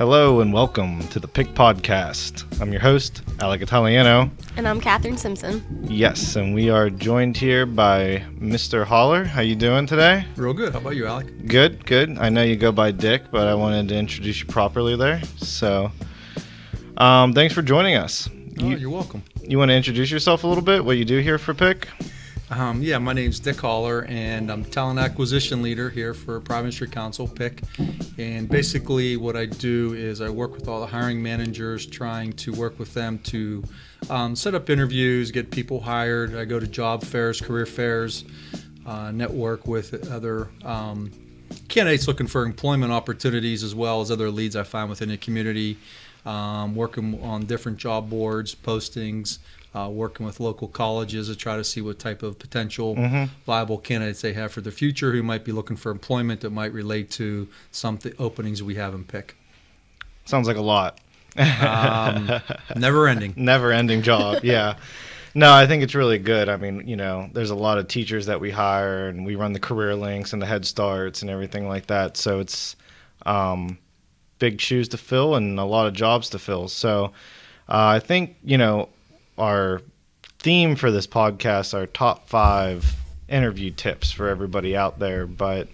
Hello and welcome to the PIC Podcast. I'm your host, Alec, Italiano. And I'm Kathryn, Simpson. Yes, and we are joined here by Mr. Holler. How you doing today? Real good. How about you, Alec? Good, good. I know you go by Dick, but I wanted to introduce you properly there. So, thanks for joining us. You're welcome. You want to introduce yourself a little bit, what you do here for PIC? Yeah, my name's Dick Holler, and I'm talent acquisition leader here for Private Industry Council, PIC. And basically what I do is I work with all the hiring managers, trying to work with them to set up interviews, get people hired. I go to job fairs, career fairs, network with other candidates looking for employment opportunities, as well as other leads I find within the community, working on different job boards, postings, working with local colleges to try to see what type of potential viable candidates they have for the future who might be looking for employment that might relate to some openings we have in PIC. Sounds like a lot. Never ending. Never ending job, yeah. No, I think it's really good. I mean, you know, there's a lot of teachers that we hire, and we run the CareerLinks and the Head Starts and everything like that. So it's big shoes to fill and a lot of jobs to fill. So I think, you know, our theme for this podcast are top 5 interview tips for everybody out there. But,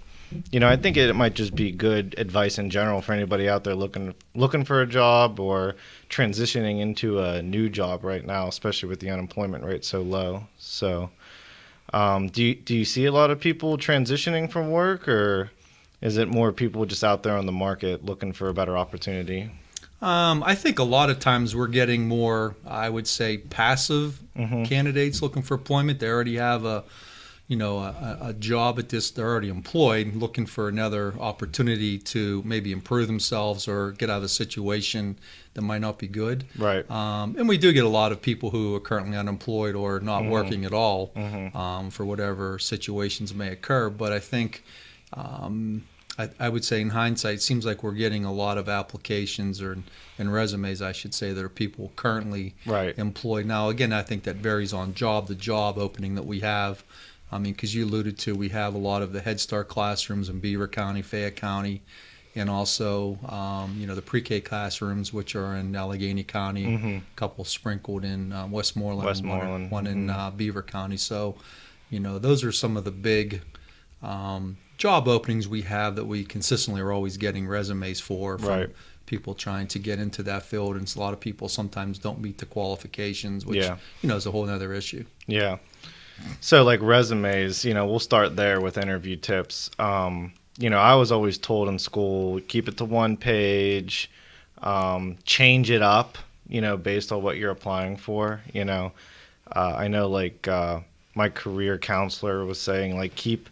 you know, I think it might just be good advice in general for anybody out there looking for a job or transitioning into a new job right now, especially with the unemployment rate so low. So do you see a lot of people transitioning from work, or is it more people just out there on the market looking for a better opportunity? I think a lot of times we're getting more, I would say, passive candidates looking for employment. They already have a job at this, they're already employed, looking for another opportunity to maybe improve themselves or get out of a situation that might not be good. Right. And we do get a lot of people who are currently unemployed or not working at all for whatever situations may occur. But I think I would say in hindsight, it seems like we're getting a lot of applications and resumes, I should say, that are people currently employed. Now, again, I think that varies on the job opening that we have. I mean, because you alluded to, we have a lot of the Head Start classrooms in Beaver County, Fayette County, and also, the pre-K classrooms, which are in Allegheny County, a couple sprinkled in Westmoreland, one in Beaver County. So, you know, those are some of the big job openings we have that we consistently are always getting resumes for from people trying to get into that field, and a lot of people sometimes don't meet the qualifications, which is a whole other issue. Yeah. So like resumes, you know, we'll start there with interview tips. I was always told in school, keep it to one page, change it up, you know, based on what you're applying for. You know, I know like my career counselor was saying, like, keep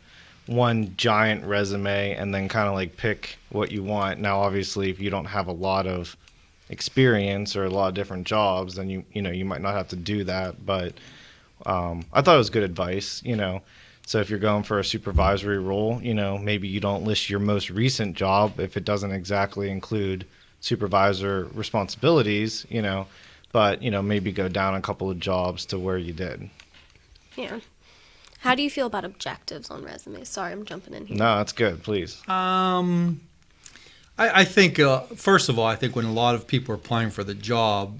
one giant resume and then kind of like pick what you want. Now, obviously, if you don't have a lot of experience or a lot of different jobs, then you might not have to do that. But I thought it was good advice, you know. So if you're going for a supervisory role, you know, maybe you don't list your most recent job if it doesn't exactly include supervisor responsibilities, you know, but, you know, maybe go down a couple of jobs to where you did. Yeah. How do you feel about objectives on resumes? Sorry, I'm jumping in here. No, that's good. Please. I think, first of all, I think when a lot of people are applying for the job,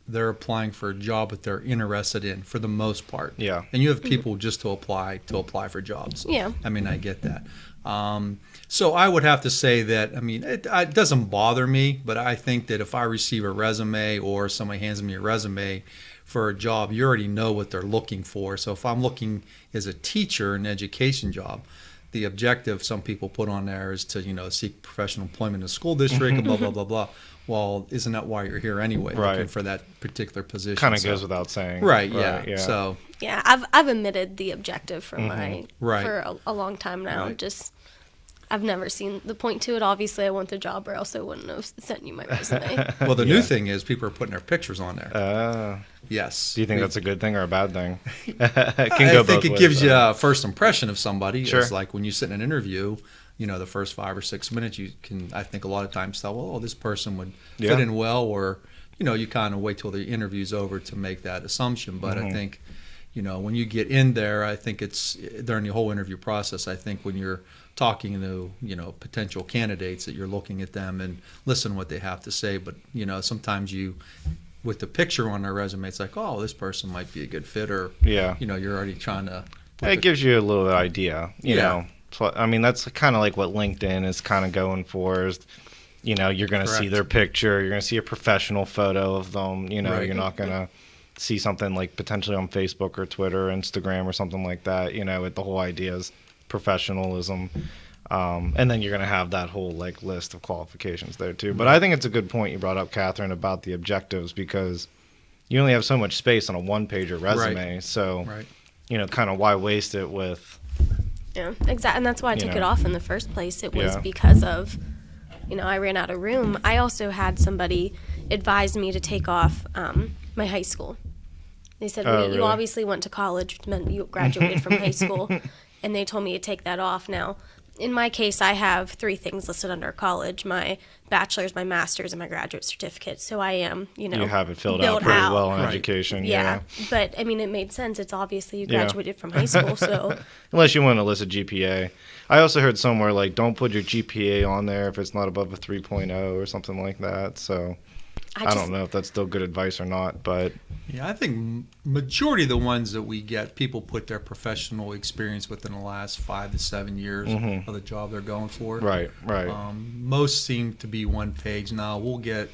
they're applying for a job that they're interested in for the most part. Yeah. And you have people just to apply for jobs. Yeah. I mean, I get that. So I would have to say that, I mean, it doesn't bother me, but I think that if I receive a resume or somebody hands me a resume for a job, you already know what they're looking for. So if I'm looking as a teacher, an education job, the objective some people put on there is to, you know, seek professional employment in a school district and blah, blah, blah, blah. Well, isn't that why you're here anyway, looking for that particular position? Kind of goes without saying. Right, yeah. So yeah, I've omitted the objective from for a long time now. Right. Just I've never seen the point to it. Obviously, I want the job, or else I wouldn't have sent you my resume. Well, the new thing is people are putting their pictures on there. Yes. Do you think that's a good thing or a bad thing? I think it gives you a first impression of somebody. Sure. It's like when you sit in an interview, you know, the first 5 or 6 minutes, you can, I think, a lot of times tell, well, this person would fit in well, or, you know, you kind of wait till the interview's over to make that assumption. But I think when you get in there, I think it's during the whole interview process. I think when you're talking to potential candidates, that you're looking at them and listen to what they have to say. But sometimes with the picture on their resume, it's like, oh, this person might be a good fit, or you're already trying to. It gives you a little idea, you know. So, I mean, that's kind of like what LinkedIn is kind of going for. Is you're going to see their picture, you're going to see a professional photo of them. Right. You're not going to see something like potentially on Facebook or Twitter or Instagram or something like that. The whole idea is professionalism. And then you're going to have that whole list of qualifications there too. But I think it's a good point you brought up, Kathryn, about the objectives, because you only have so much space on a one-pager resume. Right. So, kind of why waste it with... Yeah, exactly. And that's why I took it off in the first place. It was because of, I ran out of room. I also had somebody advise me to take off my high school. They said, you obviously went to college, which meant you graduated from high school. And they told me to take that off. Now, in my case, I have 3 things listed under college: my bachelor's, my master's, and my graduate certificate. So I am, you have it filled out pretty well in education. Yeah. But, I mean, it made sense. It's obviously you graduated from high school, so. Unless you want to list a GPA. I also heard somewhere, don't put your GPA on there if it's not above a 3.0 or something like that. So I don't know if that's still good advice or not, but. Yeah, I think majority of the ones that we get, people put their professional experience within the last 5 to 7 years of the job they're going for. Right. Most seem to be one page. Now, we'll get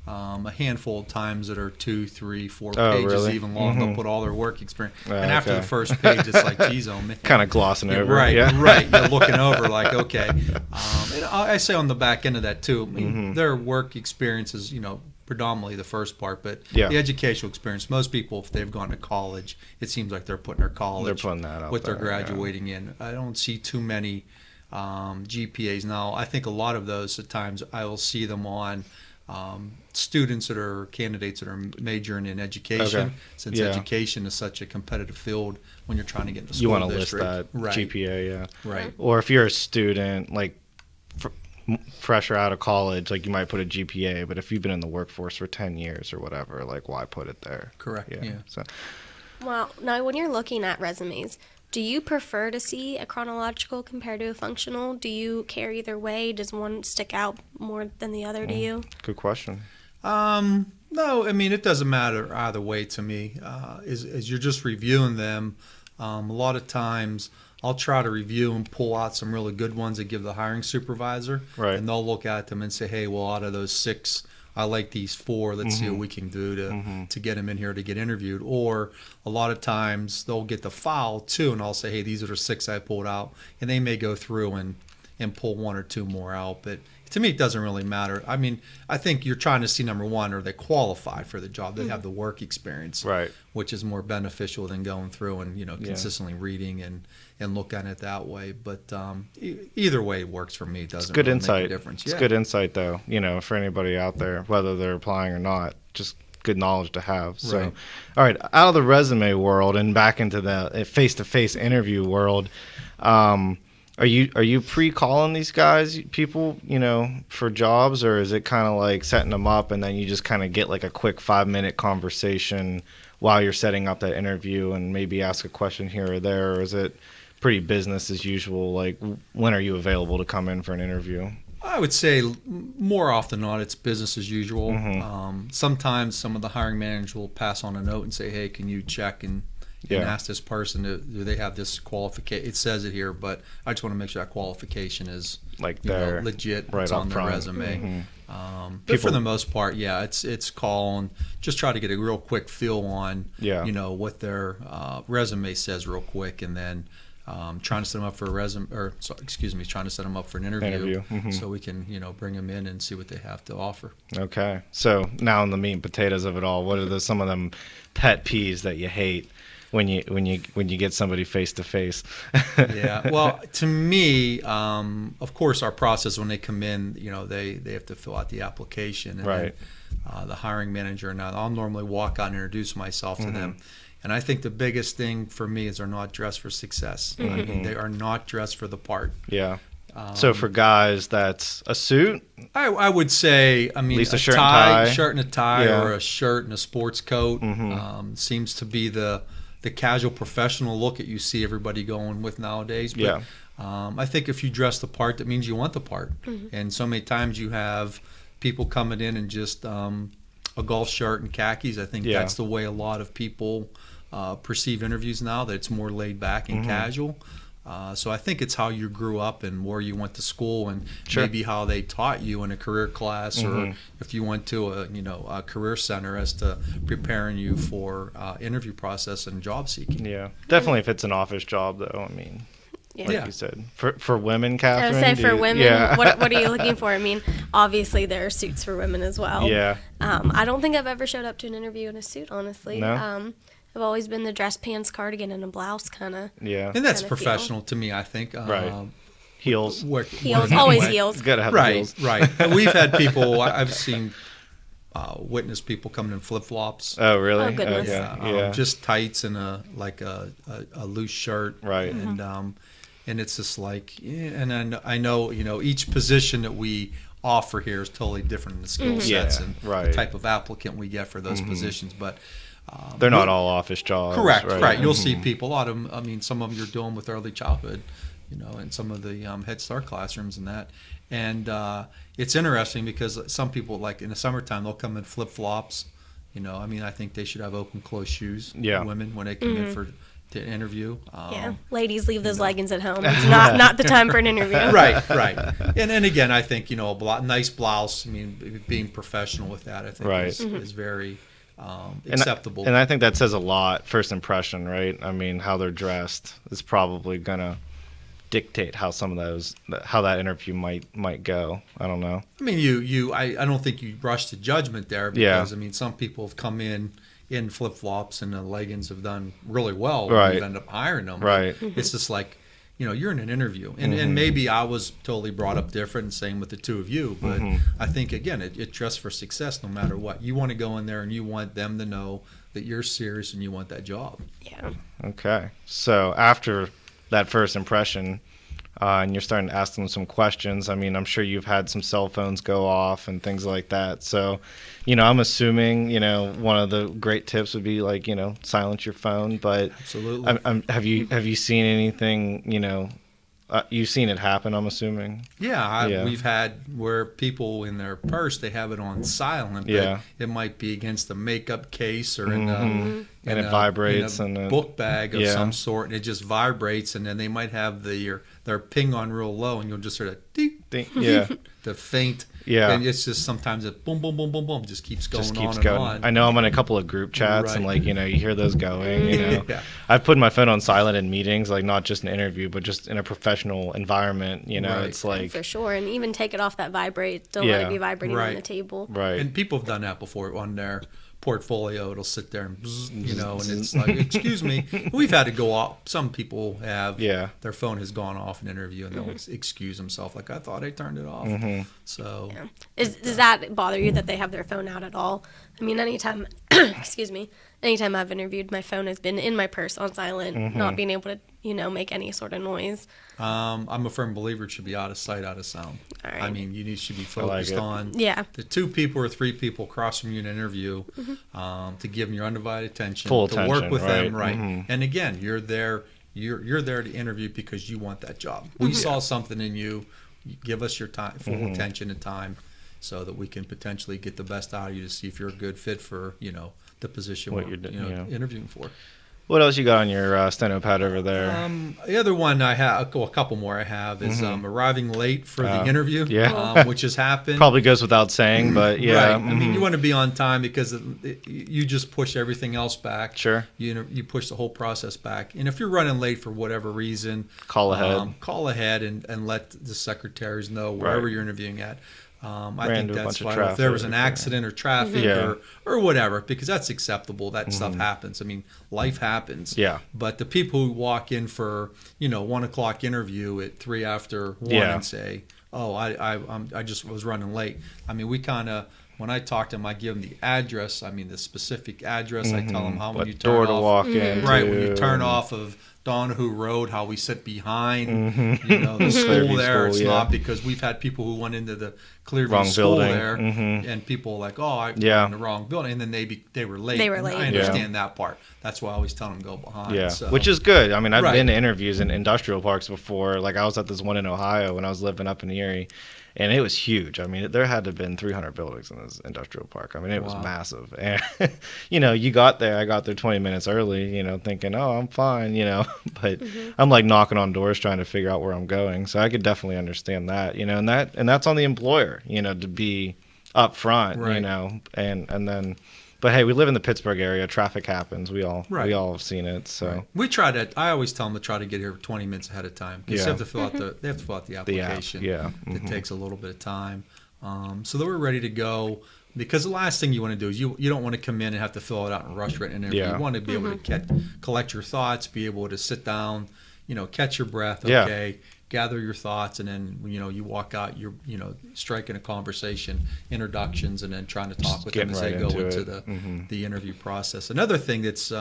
a handful of times that are 2, 3, 4 pages even long. They'll put all their work experience. And after the first page, it's like, geez, oh man. Kind of glossing over. Right. You're looking over like, okay. And I say on the back end of that too, I mean, their work experience is, predominantly the first part, but the educational experience, most people, if they've gone to college, it seems like they're putting their college, they're putting that out what they're there, graduating in. I don't see too many GPAs now. I think a lot of those at times I will see them on students that are candidates that are majoring in education, since education is such a competitive field when you're trying to get into school. You want to list that GPA, Or if you're a student, fresher out of college, you might put a GPA, but if you've been in the workforce for 10 years or whatever, why put it there? Correct. Yeah. So. Well, now when you're looking at resumes, do you prefer to see a chronological compared to a functional? Do you care either way? Does one stick out more than the other to you? Good question. No, I mean, it doesn't matter either way to me. As you're just reviewing them, a lot of times I'll try to review and pull out some really good ones that give the hiring supervisor. Right. And they'll look at them and say, hey, well, out of those 6, I like these 4. Let's see what we can do to get them in here to get interviewed. Or a lot of times they'll get the file too, and I'll say, hey, these are the 6 I pulled out. And they may go through and pull 1 or 2 more out. But to me, it doesn't really matter. I mean, I think you're trying to see, number one, are they qualified for the job? They have the work experience, which is more beneficial than going through and consistently reading and look at it that way. But either way it works for me. It doesn't really make a difference. It's good insight, though, for anybody out there, whether they're applying or not. Just good knowledge to have. So, all right, out of the resume world and back into the face-to-face interview world. Are you pre-calling these guys, people, for jobs, or is it kind of like setting them up and then you just kind of get a quick 5-minute conversation while you're setting up that interview and maybe ask a question here or there, or is it pretty business as usual? When are you available to come in for an interview? I would say more often than not, it's business as usual. Sometimes some of the hiring managers will pass on a note and say, hey, can you check and ask this person, do they have this qualification? It says it here, but I just want to make sure that qualification is legit. Right, it's on their resume. But for the most part, it's calling. Just try to get a real quick feel on, what their resume says real quick, and then trying to set them up for trying to set them up for an interview. So we can, bring them in and see what they have to offer. Okay. So now in the meat and potatoes of it all, what are some of them pet peeves that you hate when you get somebody face to face? Well, to me, of course, our process when they come in, they have to fill out the application, and then, the hiring manager and I'll normally walk out and introduce myself to them. And I think the biggest thing for me is they're not dressed for success. I mean, they are not dressed for the part. Yeah. So for guys, that's a suit? I would say, at least a shirt and a tie, or a shirt and a sports coat seems to be the the casual professional look that you see everybody going with nowadays. But I think if you dress the part, that means you want the part. And so many times you have people coming in and just a golf shirt and khakis. I think that's the way a lot of people perceive interviews now, that it's more laid back and casual. So I think it's how you grew up and where you went to school, and maybe how they taught you in a career class, or if you went to a career center as to preparing you for interview process and job seeking. Yeah, definitely if it's an office job, though. I mean, like you said, for women, Kathryn. I would say for women, what are you looking for? I mean, obviously there are suits for women as well. Yeah. I don't think I've ever showed up to an interview in a suit, honestly. No? I've always been the dress pants, cardigan, and a blouse kind of. Yeah. And that's professional to me, I think. Right. Heels. Heels, always heels. Got to have heels. Right. And we've had people, I've seen, witness people coming in flip-flops. Oh, really? Oh, goodness. Yeah. Just tights and a loose shirt. Right. And it's just like, and I know, each position that we offer here is totally different in the skill sets and the type of applicant we get for those positions. But they're not all office jobs. Correct, right. You'll see people, a lot of them, I mean, some of them you're doing with early childhood, in some of the Head Start classrooms and that. And it's interesting because some people, like in the summertime, they'll come in flip-flops. I mean, I think they should have open-closed shoes, women, when they come in to interview. Ladies, leave those leggings at home. It's not the time for an interview. Right. And again, I think, a nice blouse, I mean, being professional with that, I think is very acceptable. And I think that says a lot, first impression, right? I mean, how they're dressed is probably going to dictate how how that interview might go. I don't know. I mean, I don't think you rush to judgment there, because I mean, some people have come in flip-flops and the leggings have done really well. Right. We've ended up hiring them. Right. It's just like, you're in an interview. And maybe I was totally brought up different, same with the two of you. But I think, again, it dress for success no matter what. You want to go in there and you want them to know that you're serious and you want that job. Yeah. Okay. So after that first impression, and you're starting to ask them some questions, I mean, I'm sure you've had some cell phones go off and things like that. So, I'm assuming, one of the great tips would be like, silence your phone. But absolutely. Have you seen anything, you've seen it happen, I'm assuming? Yeah, we've had where people in their purse, they have it on silent, but it might be against a makeup case or and it vibrates in a book bag of some sort, and it just vibrates, and then they might have their ping on real low, and you'll just sort of the faint. Yeah. And it's just sometimes it boom, boom, boom, boom, boom, just keeps going on. I know I'm on a couple of group chats and you hear those going, I've put my phone on silent in meetings, like not just an interview, but just in a professional environment, it's like. For sure. And even take it off that vibrate. Don't let it be vibrating on the table. Right. And people have done that before on their portfolio. It'll sit there and and it's like, excuse me. We've had to go off. Some people have their phone has gone off in an interview and they'll excuse themselves, like, I thought I turned it off. So does that bother you that they have their phone out at all? I mean, anytime anytime I've interviewed, my phone has been in my purse on silent, not being able to make any sort of noise. I'm a firm believer it should be out of sight, out of sound. All right. I mean, you should be focused on the 2 people or 3 people across from you in an interview, to give them your undivided attention, full to attention, work with them, right? Mm-hmm. And again, you're there to interview because you want that job. We saw something in you. Give us your time, full attention and time, so that we can potentially get the best out of you to see if you're a good fit for the position we're interviewing for. What else you got on your steno pad over there? The other one I have, a couple more I have, is arriving late for the interview, which has happened. Probably goes without saying, but yeah. Right. I mean, you want to be on time because you just push everything else back. Sure. You push the whole process back. And if you're running late for whatever reason, call ahead and let the secretaries know wherever you're interviewing at. I think that's fine. If there was an accident or traffic or whatever, because that's acceptable. That stuff happens. I mean, life happens. Yeah. But the people who walk in for 1 o'clock interview at 3 after 1 and say, "Oh, I just was running late." I mean, we kind of when I talk to them, I give them the address. I mean, the specific address. I tell them how when you door turn to off, walk in. right, when you turn off of Donahue Road, how we sit behind, the school there. It's not because we've had people who went into the Clearview school building. There, and people like, I'm in the wrong building, and then they were late. They were late. I understand that part. That's why I always tell them to go behind. Yeah, so. which is good. I mean, I've been to interviews in industrial parks before. Like I was at this one in Ohio when I was living up in Erie. And it was huge. I mean, there had to have been 300 buildings in this industrial park. I mean, it was massive. And, I got there 20 minutes early, thinking, oh, I'm fine, But I'm like knocking on doors trying to figure out where I'm going. So I could definitely understand that, and that's on the employer, to be up front, and then. But hey, we live in the Pittsburgh area. Traffic happens. We all have seen it. So we try to. I always tell them to try to get here 20 minutes ahead of time because they have to fill out the application. It takes a little bit of time, so that we're ready to go. Because the last thing you want to do is you don't want to come in and have to fill it out and rush right in there. You want to be able to collect your thoughts, be able to sit down, catch your breath. Okay. Gather your thoughts, and then you walk out. You're striking a conversation, introductions, and then trying to talk with them as they go into the interview process. Another thing that's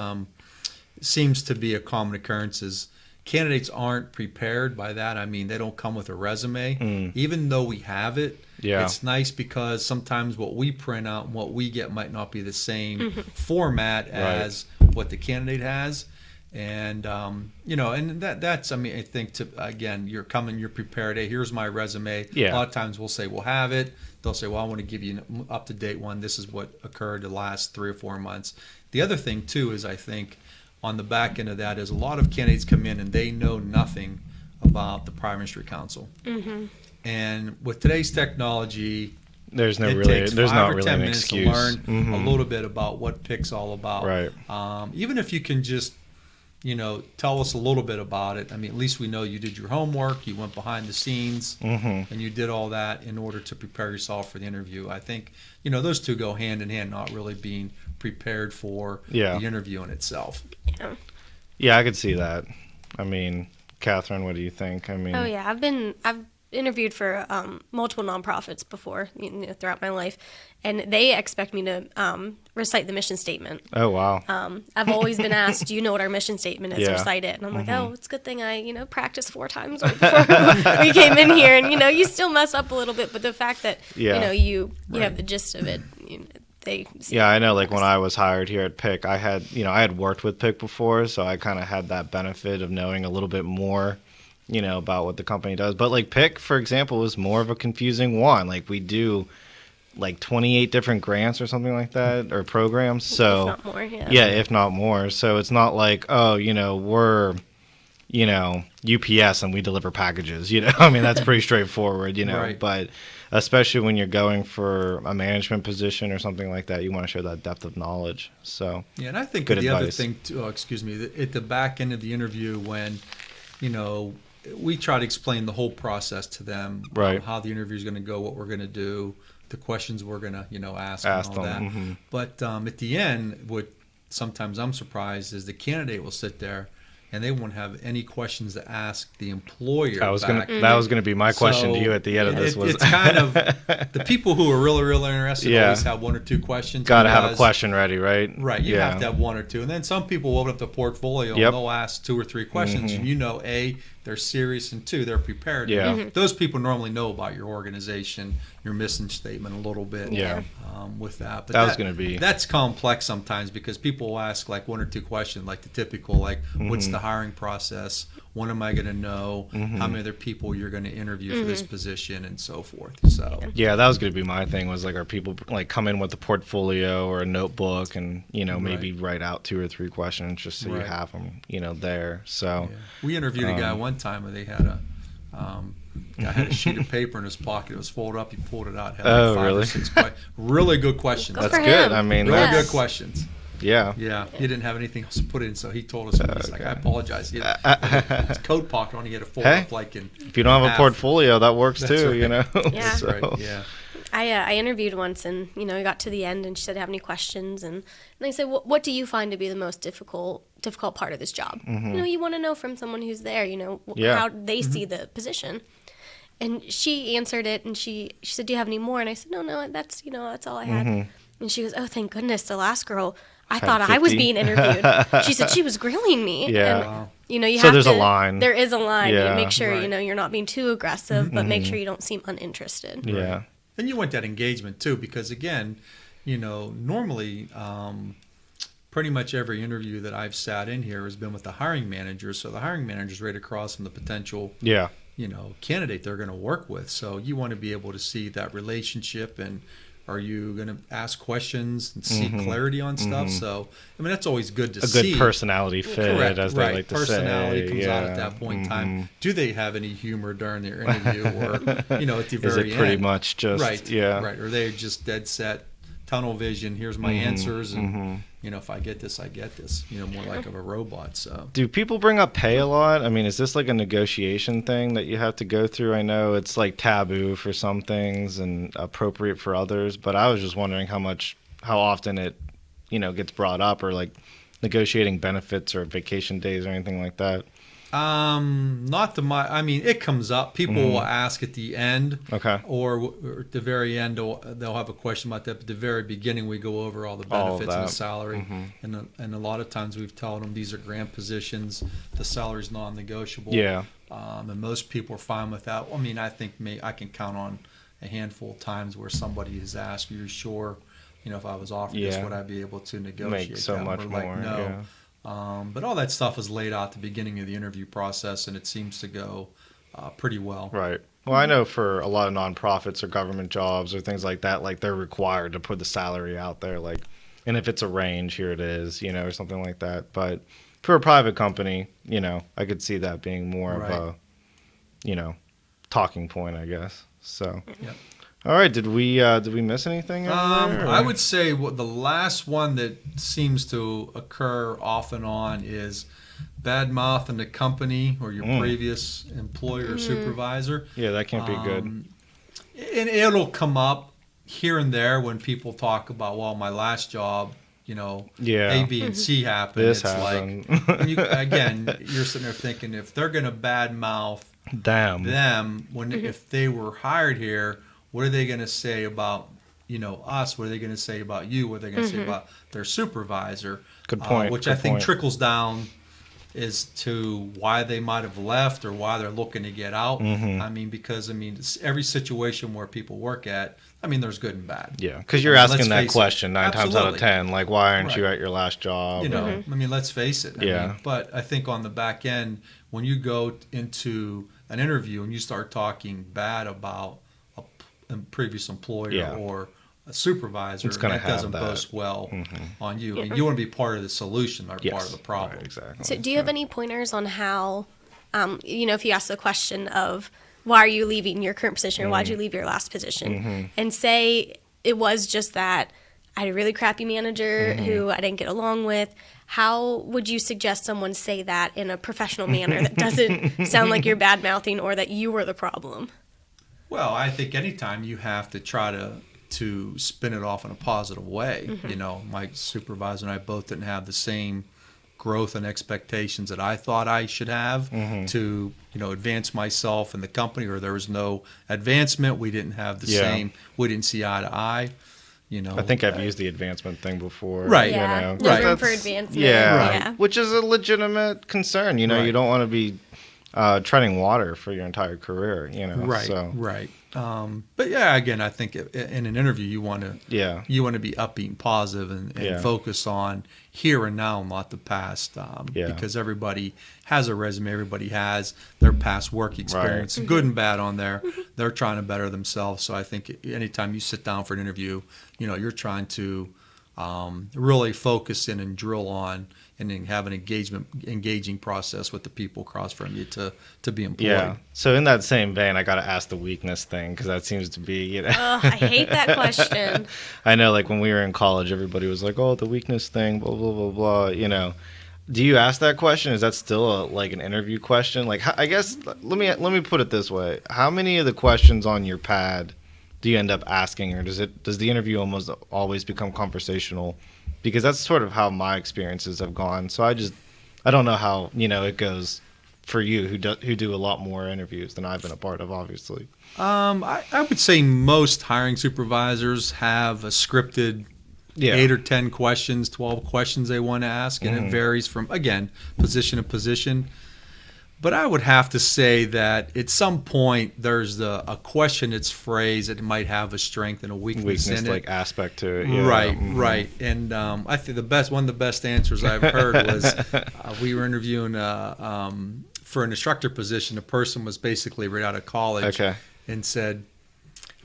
seems to be a common occurrence is candidates aren't prepared by that. I mean, they don't come with a resume, even though we have it. Yeah. It's nice because sometimes what we print out and what we get might not be the same format as what the candidate has. And and that's I think you're coming, you're prepared. Hey, here's my resume. A lot of times we'll say we'll have it. They'll say, well, I want to give you an up to date one. This is what occurred the last 3 or 4 months. The other thing too is I think on the back end of that is a lot of candidates come in and they know nothing about the Prime Ministry Council. And with today's technology, there's not really an excuse to learn a little bit about what PIC's all about. Right. Even if you can just tell us a little bit about it. I mean, at least we know you did your homework, you went behind the scenes, and you did all that in order to prepare yourself for the interview. I think, those two go hand in hand, not really being prepared for the interview in itself. Yeah, I could see that. I mean, Kathryn, what do you think? I mean, I've interviewed for multiple nonprofits before, throughout my life, and they expect me to recite the mission statement. Oh, wow. I've always been asked, do you know what our mission statement is? Recite it. And I'm like, oh, it's a good thing I, practiced 4 times before we came in here. And, you still mess up a little bit, but the fact that, you have the gist of it, I know, like when I was hired here at PIC, I had worked with PIC before, so I kind of had that benefit of knowing a little bit more about what the company does. But like PIC, for example, is more of a confusing one. Like we do like 28 different grants or something like that, or programs. So if not more, if not more. So it's not like, we're, UPS and we deliver packages, I mean, that's pretty straightforward, right. But especially when you're going for a management position or something like that, you want to show that depth of knowledge. So and I think the other thing too, at the back end of the interview when, we try to explain the whole process to them, how the interview is going to go, what we're going to do, the questions we're going to, ask and all that. But at the end, what sometimes I'm surprised is the candidate will sit there and they won't have any questions to ask the employer. That was going to be my question to you at the end of this. It's kind of the people who are really, really interested always have 1 or 2 questions. Got to have a question ready, right? Right. You have to have 1 or 2. And then some people will open up the portfolio and they'll ask 2 or 3 questions. And A, they're serious, and 2, they're prepared. Yeah. Those people normally know about your organization, your mission statement a little bit. With that. But that's complex sometimes because people will ask like 1 or 2 questions, like the typical, like what's the hiring process? When am I going to know? How many other people you're going to interview for this position, and so forth. So that was going to be my thing. Was like, are people like come in with a portfolio or a notebook and maybe write out 2 or 3 questions just so you have them there. So we interviewed a guy one time where they had had a sheet of paper in his pocket. It was folded up. He pulled it out. Had like 5 or 6 really good questions. That's good. I mean, really good questions. Yeah. He didn't have anything else to put in, so he told us. He's like, I apologize. He had his coat pocket on. He had to fold up like in. If you don't have a portfolio, that works too. Yeah. That's right. Yeah. I interviewed once, and I got to the end, and she said, "Have any questions?" And I said, "What do you find to be the most difficult part of this job?" You want to know from someone who's there. How they see the position. And she answered it, and she said, "Do you have any more?" And I said, "No, that's all I had." And she goes, "Oh, thank goodness, the last girl, I thought 50. I was being interviewed." She said she was grilling me. Yeah. And, you so have there's to, a line. There is a line. Yeah. You make sure, Right. You're not being too aggressive, but make sure you don't seem uninterested. Yeah. And you want that engagement too, because again, normally pretty much every interview that I've sat in here has been with the hiring manager. So the hiring manager is right across from the potential, candidate they're going to work with. So you want to be able to see that relationship, and are you going to ask questions and see clarity on stuff? So, that's always good to see. A good personality fit, correct, as they like to say. Personality comes out at that point in time. Do they have any humor during their interview, or, at the very end? Is it pretty much just, right, or they just dead set, tunnel vision, here's my answers, and, if I get this, I get this, more like of a robot. So, do people bring up pay a lot? I mean, is this like a negotiation thing that you have to go through? I know it's like taboo for some things and appropriate for others, but I was just wondering how often it, gets brought up, or like negotiating benefits or vacation days or anything like that. Not to my. It comes up. People will ask at the end, okay, or at the very end, they'll have a question about that. But at the very beginning, we go over all the benefits and the salary, and a lot of times we've told them these are grant positions. The salary's non-negotiable. Yeah. And most people are fine with that. I think I can count on a handful of times where somebody has asked, "You're sure? If I was offered this, would I be able to negotiate?" Make so much more. Like, no. Yeah. But all that stuff is laid out at the beginning of the interview process, and it seems to go pretty well. Right. Well, I know for a lot of nonprofits or government jobs or things like that, like they're required to put the salary out there, like, and if it's a range, here it is, or something like that. But for a private company, I could see that being more of a, talking point, I guess. So. Yep. All right. Did we miss anything? I would say the last one that seems to occur off and on is bad mouth in the company or your previous employer or supervisor. Yeah, that can't be good. And it'll come up here and there when people talk about, well, my last job, A, B, and C happened. This it's happened. Again, you're sitting there thinking, if they're going to bad mouth them if they were hired here, what are they going to say about, us? What are they going to say about you? What are they going to say about their supervisor? Good point. Which I think trickles down as to why they might have left or why they're looking to get out. Because it's every situation where people work at, there's good and bad. Yeah, because you're asking that question 9 times out of 10, like, why aren't you at your last job? Let's face it. But I think on the back end, when you go into an interview and you start talking bad about a previous employer or a supervisor, that doesn't boast well on you. You want to be part of the solution or part of the problem. Right, exactly. So do you have any pointers on how, if you ask the question of why are you leaving your current position or why did you leave your last position, and say it was just that I had a really crappy manager who I didn't get along with, how would you suggest someone say that in a professional manner that doesn't sound like you're bad-mouthing or that you were the problem? Well, I think anytime you have to try to spin it off in a positive way. My supervisor and I both didn't have the same growth and expectations that I thought I should have to, advance myself in the company, or there was no advancement. We didn't have the same, we didn't see eye to eye. I think I've used the advancement thing before. Right. Yeah. No room for advancement. Yeah. Which is a legitimate concern. You don't want to be treading water for your entire career, Right. So. Right. But yeah, again, I think in an interview you want to be upbeat and positive and focus on here and now, not the past. Because everybody has a resume, everybody has their past work experience, good and bad on there. They're trying to better themselves. So I think anytime you sit down for an interview, you're trying to really focus in and drill on and then have an engaging process with the people across from you to be employed. Yeah. So in that same vein, I got to ask the weakness thing, because that seems to be, I hate that question. I know, like when we were in college, everybody was like, "Oh, the weakness thing, blah blah blah blah." Do you ask that question? Is that still an interview question? Like, I guess let me put it this way: how many of the questions on your pad do you end up asking, or does the interview almost always become conversational? Because that's sort of how my experiences have gone. So I don't know how it goes for you who do a lot more interviews than I've been a part of, obviously? I would say most hiring supervisors have a scripted 8 or 10 questions, 12 questions they want to ask, and it varies from, again, position to position. But I would have to say that at some point there's a question that's phrased that might have a strength and a weakness in it. Like aspect to it. Yeah. Right, right. And I think one of the best answers I've heard was we were interviewing for an instructor position. A person was basically right out of college and said,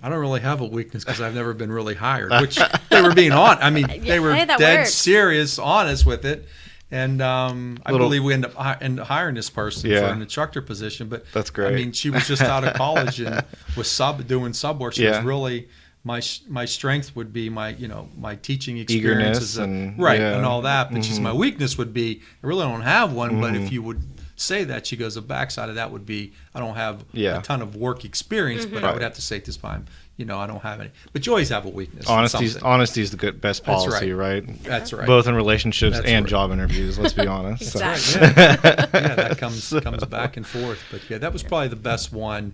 I don't really have a weakness because I've never been really hired, which they were being on. I mean, they were dead serious, honest with it. And I believe we end up hiring this person for an instructor position. But that's great. I mean, she was just out of college and was doing sub work. She was really my strength would be my teaching experiences and all that. But she's my weakness would be I really don't have one. But if you would say that, she goes, the backside of that would be I don't have a ton of work experience, but I would have to say at this time, I don't have any. But you always have a weakness. Honesty is the best policy, right? That's right. Both in relationships and job interviews, let's be honest. Exactly. That comes back and forth. But that was probably the best one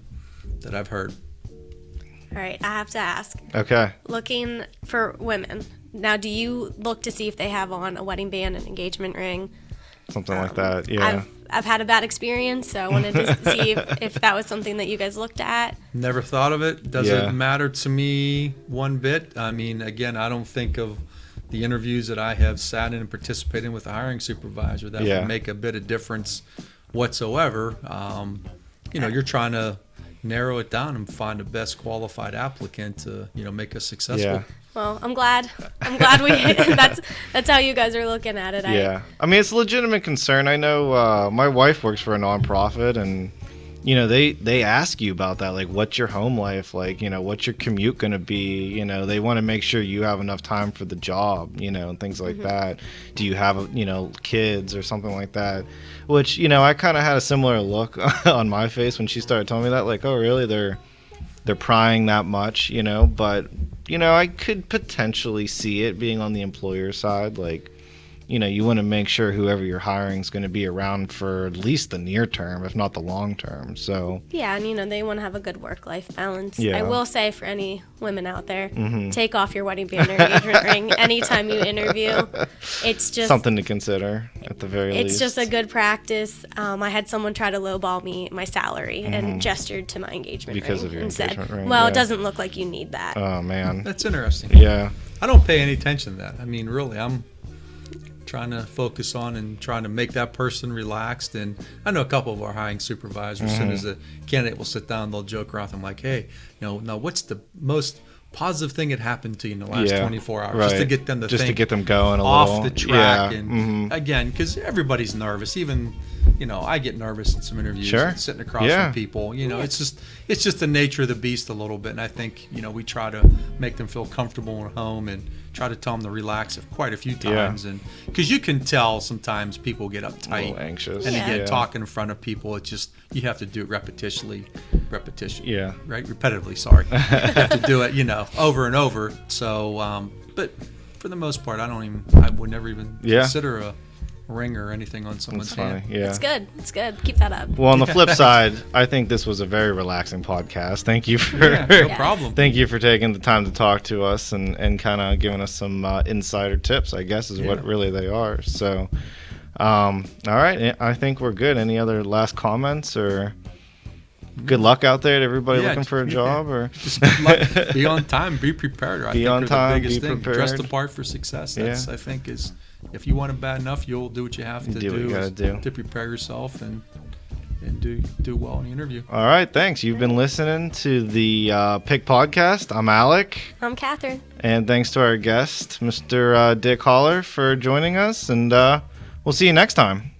that I've heard. All right, I have to ask. Okay. Looking for women. Now, do you look to see if they have on a wedding band, an engagement ring? Something like that, yeah. I've had a bad experience, so I wanted to see if that was something that you guys looked at. Never thought of it. Doesn't matter to me one bit. I mean, again, I don't think of the interviews that I have sat in and participated in with a hiring supervisor that would make a bit of difference whatsoever. You're trying to narrow it down and find the best qualified applicant to, make us successful. Yeah. Well, I'm glad we that's how you guys are looking at it. Yeah. I mean, it's a legitimate concern. I know my wife works for a nonprofit, and they ask you about that, like, what's your home life like, what's your commute going to be, they want to make sure you have enough time for the job, and things like that. Do you have kids or something like that? Which, I kind of had a similar look on my face when she started telling me that, like, oh, really, they're prying that much, but I could potentially see it being on the employer side. Like, you want to make sure whoever you're hiring is going to be around for at least the near term, if not the long term. So yeah, and they want to have a good work-life balance. Yeah. I will say for any women out there, take off your wedding band or engagement ring anytime you interview. It's just something to consider at the very least. It's just a good practice. I had someone try to lowball me my salary and gestured to my engagement because ring of your and engagement said, ring. "Well, it doesn't look like you need that." Oh man, that's interesting. Yeah, I don't pay any attention to that. I mean, really, I'm trying to focus on and trying to make that person relaxed. And I know a couple of our hiring supervisors, as soon as a candidate will sit down, they'll joke around. I'm like, hey, now what's the most positive thing that happened to you in the last 24 hours? Right. Just to get them to get them going off the track. And again, because everybody's nervous. Even, I get nervous in some interviews and sitting across from people. It's just the nature of the beast a little bit. And I think, we try to make them feel comfortable at home and try to tell them to relax quite a few times. And because you can tell sometimes people get uptight, a little anxious, and again, talking in front of people, it's just you have to do it repetitively, right, repetitively. Sorry, you have to do it, over and over. So, but for the most part, I would never even consider a ring or anything on someone's hand. Yeah. It's good. Keep that up. Well, on the flip side, I think this was a very relaxing podcast. Thank you for no problem. Thank you for taking the time to talk to us and kind of giving us some insider tips, I guess is what really they are. So, all right, I think we're good. Any other last comments or good luck out there to everybody looking for a job? Or just good luck. Be on time. Be prepared. I think on time. The biggest be thing. prepared. Dress the part for success. That's I think is. If you want it bad enough, you'll do what you have to do to prepare yourself and do well in the interview. All right, thanks. You've been listening to the PIC Podcast. I'm Alec. I'm Kathryn. And thanks to our guest, Mr. Dick Holler, for joining us. And we'll see you next time.